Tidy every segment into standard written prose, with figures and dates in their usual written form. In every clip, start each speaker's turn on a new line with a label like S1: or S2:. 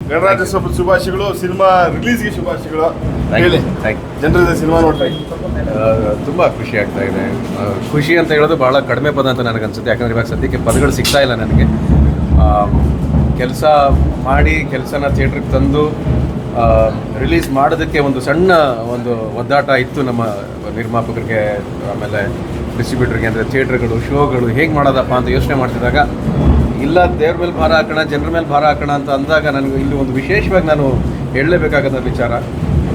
S1: ಗಣರಾಜ್ಯೋತ್ಸವ ಶುಭಾಶಯಗಳು, ಸಿನಿಮಾ ರಿಲೀಸ್ಗೆ ಶುಭಾಶಯಗಳು. ಹೇಳಿ, ಜನರ ಸಿನಿಮಾ ನೋಡ್ರಿ.
S2: ತುಂಬ ಖುಷಿ ಆಗ್ತಾ ಇದೆ. ಖುಷಿ ಅಂತ ಹೇಳೋದು ಭಾಳ ಕಡಿಮೆ ಪದ ಅಂತ ನನಗನ್ಸುತ್ತೆ. ಯಾಕಂದರೆ ಇವಾಗ ಸದ್ಯಕ್ಕೆ ಪದಗಳು ಸಿಗ್ತಾ ಇಲ್ಲ ನನಗೆ. ಕೆಲಸ ಮಾಡಿ ಕೆಲಸನ ಥಿಯೇಟ್ರಿಗೆ ತಂದು ರಿಲೀಸ್ ಮಾಡೋದಕ್ಕೆ ಒಂದು ಸಣ್ಣ ಒದ್ದಾಟ ಇತ್ತು ನಮ್ಮ ನಿರ್ಮಾಪಕರಿಗೆ, ಆಮೇಲೆ ಡಿಸ್ಟ್ರಿಬ್ಯೂಟರ್ಗೆ. ಅಂದರೆ ಥಿಯೇಟ್ರ್ಗಳು, ಶೋಗಳು ಹೇಗೆ ಮಾಡೋದಪ್ಪ ಅಂತ ಯೋಚನೆ ಮಾಡ್ತಿದ್ದಾಗ, ಇಲ್ಲ ದೇವ್ರ ಮೇಲೆ ಭಾರ ಹಾಕೋಣ, ಜನರ ಮೇಲೆ ಭಾರ ಹಾಕೋಣ ಅಂತ ಅಂದಾಗ ನನಗೆ ಇಲ್ಲಿ ಒಂದು ವಿಶೇಷವಾಗಿ ನಾನು ಹೇಳಲೇಬೇಕಾಗದ ವಿಚಾರ,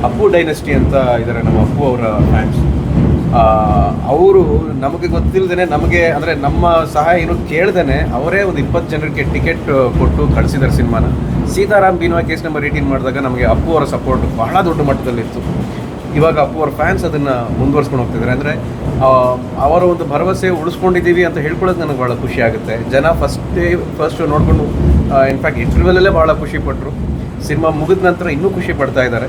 S2: ಅಪ್ಪು ಡೈನೆಸ್ಟಿ ಅಂತ ಇದ್ದಾರೆ ನಮ್ಮ ಅಪ್ಪು ಅವರ ಫ್ಯಾನ್ಸ್. ಅವರು ನಮಗೆ ಗೊತ್ತಿಲ್ಲದೇ, ನಮಗೆ ಅಂದರೆ ನಮ್ಮ ಸಹಾಯ ಏನು ಕೇಳ್ದೇ ಅವರೇ ಒಂದು 20 ಜನರಿಗೆ ಟಿಕೆಟ್ ಕೊಟ್ಟು ಕಳಿಸಿದ್ದಾರೆ ಸಿನಿಮಾನ. ಸೀತಾರಾಮ್ ಬೀನುವ ಕೇಸ್ ನಂಬರ್ 18 ಮಾಡಿದಾಗ ನಮಗೆ ಅಪ್ಪು ಅವರ ಸಪೋರ್ಟ್ ಬಹಳ ದೊಡ್ಡ ಮಟ್ಟದಲ್ಲಿತ್ತು. ಇವಾಗ ಅಪ್ಪು ಅವರ ಫ್ಯಾನ್ಸ್ ಅದನ್ನು ಮುಂದುವರ್ಸ್ಕೊಂಡು ಹೋಗ್ತಿದ್ದಾರೆ. ಅಂದರೆ ಅವರ ಒಂದು ಭರವಸೆ ಉಳಿಸ್ಕೊಂಡಿದ್ದೀವಿ ಅಂತ ಹೇಳ್ಕೊಳ್ಳೋದು ನನಗೆ ಭಾಳ ಖುಷಿ ಆಗುತ್ತೆ. ಜನ ಫಸ್ಟ್ ನೋಡಿಕೊಂಡು ಇನ್ಫ್ಯಾಕ್ಟ್ ಇಂಟರ್ವ್ಯೂಲಲ್ಲೇ ಭಾಳ ಖುಷಿಪಟ್ಟರು. ಸಿನಿಮಾ ಮುಗಿದ ನಂತರ ಇನ್ನೂ ಖುಷಿ ಪಡ್ತಾ ಇದ್ದಾರೆ.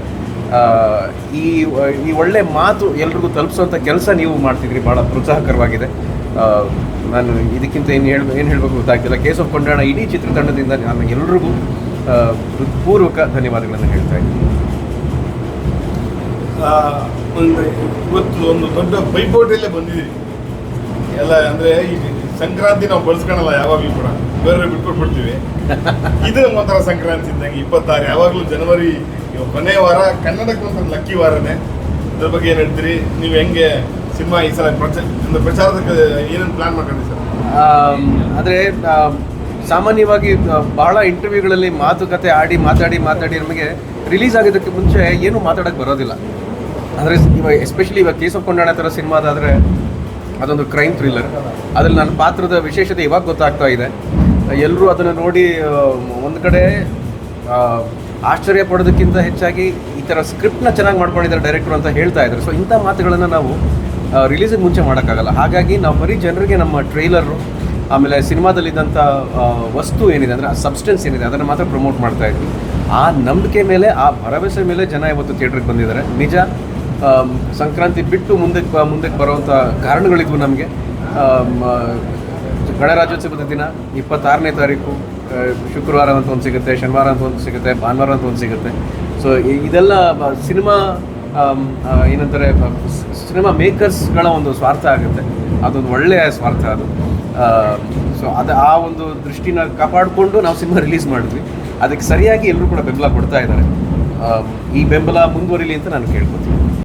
S2: ಈ ಒಳ್ಳೆ ಮಾತು ಎಲ್ರಿಗೂ ತಲುಪಿಸೋಂಥ ಕೆಲಸ ನೀವು ಮಾಡ್ತಿದ್ರಿ, ಭಾಳ ಪ್ರೋತ್ಸಾಹಕರವಾಗಿದೆ. ನಾನು ಇದಕ್ಕಿಂತ ಏನು ಹೇಳಬೇಕು ಗೊತ್ತಾಗ್ತಿಲ್ಲ. ಕೇಸ್ ಆಫ್ ಕೊಂಡಾಣ ಇಡೀ ಚಿತ್ರತಂಡದಿಂದ ನಾನು ಎಲ್ರಿಗೂ ಹೃತ್ಪೂರ್ವಕ ಧನ್ಯವಾದಗಳನ್ನು ಹೇಳ್ತಾ ಇದ್ದೀನಿ.
S1: ಇವತ್ತು ಒಂದು ದೊಡ್ಡ ಪೈಪೋಟಿಯಲ್ಲೇ ಬಂದಿದ್ದೀವಿ ಎಲ್ಲ. ಅಂದರೆ ಈ ಸಂಕ್ರಾಂತಿ ನಾವು ಬಳಸ್ಕೊಳಲ್ಲ ಯಾವಾಗಲೂ ಕೂಡ, ಬೇರೆ ಬಿಟ್ಕೊಟ್ಬಿಡ್ತೀವಿ. ಇದು ಒಂಥರ ಸಂಕ್ರಾಂತಿ ಇದ್ದಂಗೆ 26 ಯಾವಾಗಲೂ ಜನವರಿ ಕೊನೆಯ ವಾರ, ಕನ್ನಡಕ್ಕೆ ಒಂದು ಲಕ್ಕಿ ವಾರನೇ. ಇದ್ರ ಬಗ್ಗೆ ಏನು ಹೇಳ್ತೀರಿ ನೀವು? ಹೆಂಗೆ ಸಿನಿಮಾ ಈ ಸಲ ಪ್ರಚಾರದಕ್ಕೆ ಏನೇನು ಪ್ಲಾನ್ ಮಾಡ್ಕೊಂಡಿ ಸರ್?
S2: ಆದರೆ ಸಾಮಾನ್ಯವಾಗಿ ಬಹಳ ಇಂಟರ್ವ್ಯೂಗಳಲ್ಲಿ ಮಾತುಕತೆ ಮಾತಾಡಿ ನಮಗೆ ರಿಲೀಸ್ ಆಗೋದಕ್ಕೆ ಮುಂಚೆ ಏನೂ ಮಾತಾಡೋಕ್ಕೆ ಬರೋದಿಲ್ಲ. ಅಂದರೆ ಇವಾಗ ಎಸ್ಪೆಷಲಿ ಇವಾಗ ಕೇಸ್ ಆಫ್ ಕೊಂಡಾಣ ಥರ ಸಿನಿಮಾದಾದರೆ ಅದೊಂದು ಕ್ರೈಮ್ ಥ್ರಿಲ್ಲರ್. ಅದರಲ್ಲಿ ನನ್ನ ಪಾತ್ರದ ವಿಶೇಷತೆ ಇವಾಗ ಗೊತ್ತಾಗ್ತಾ ಇದೆ. ಎಲ್ಲರೂ ಅದನ್ನು ನೋಡಿ ಒಂದು ಕಡೆ ಆಶ್ಚರ್ಯ ಪಡೋದಕ್ಕಿಂತ ಹೆಚ್ಚಾಗಿ ಈ ಥರ ಸ್ಕ್ರಿಪ್ಟ್ನ ಚೆನ್ನಾಗಿ ಮಾಡ್ಕೊಂಡಿದ್ದಾರೆ ಡೈರೆಕ್ಟ್ರು ಅಂತ ಹೇಳ್ತಾ ಇದ್ದಾರೆ. ಸೊ ಇಂಥ ಮಾತುಗಳನ್ನು ನಾವು ರಿಲೀಸಿಗೆ ಮುಂಚೆ ಮಾಡೋಕ್ಕಾಗಲ್ಲ. ಹಾಗಾಗಿ ನಾವು ಬರೀ ಜನರಿಗೆ ನಮ್ಮ ಟ್ರೈಲರು, ಆಮೇಲೆ ಸಿನಿಮಾದಲ್ಲಿದ್ದಂಥ ವಸ್ತು ಏನಿದೆ, ಅಂದರೆ ಆ ಸಬ್ಸ್ಟೆನ್ಸ್ ಏನಿದೆ, ಅದನ್ನು ಮಾತ್ರ ಪ್ರಮೋಟ್ ಮಾಡ್ತಾ ಇದ್ವಿ. ಆ ನಂಬಿಕೆ ಮೇಲೆ, ಆ ಭರವಸೆ ಮೇಲೆ ಜನ ಇವತ್ತು ಥಿಯೇಟ್ರಿಗೆ ಬಂದಿದ್ದಾರೆ. ನಿಜ, ಸಂಕ್ರಾಂತಿ ಬಿಟ್ಟು ಮುಂದಕ್ಕೆ ಬರುವಂಥ ಕಾರಣಗಳಿದ್ವು ನಮಗೆ. ಗಣರಾಜ್ಯೋತ್ಸವದ ದಿನ 26ನೇ ತಾರೀಕು ಶುಕ್ರವಾರ ಅಂತ ಒಂದು ಸಿಗುತ್ತೆ, ಶನಿವಾರ ಅಂತ ಒಂದು ಸಿಗುತ್ತೆ, ಭಾನುವಾರ ಅಂತ ಒಂದು ಸಿಗುತ್ತೆ. ಸೊ ಇದೆಲ್ಲ ಸಿನಿಮಾ ಏನಂತಾರೆ, ಸಿನಿಮಾ ಮೇಕರ್ಸ್ಗಳ ಒಂದು ಸ್ವಾರ್ಥ ಆಗುತ್ತೆ. ಅದೊಂದು ಒಳ್ಳೆಯ ಸ್ವಾರ್ಥ ಅದು. ಸೊ ಆ ಒಂದು ದೃಷ್ಟಿನ ಕಾಪಾಡಿಕೊಂಡು ನಾವು ಸಿನಿಮಾ ರಿಲೀಸ್ ಮಾಡಿದ್ವಿ. ಅದಕ್ಕೆ ಸರಿಯಾಗಿ ಎಲ್ಲರೂ ಕೂಡ ಬೆಂಬಲ ಕೊಡ್ತಾ ಇದ್ದಾರೆ. ಈ ಬೆಂಬಲ ಮುಂದುವರಿಲಿ ಅಂತ ನಾನು ಕೇಳ್ಕೊತೀನಿ.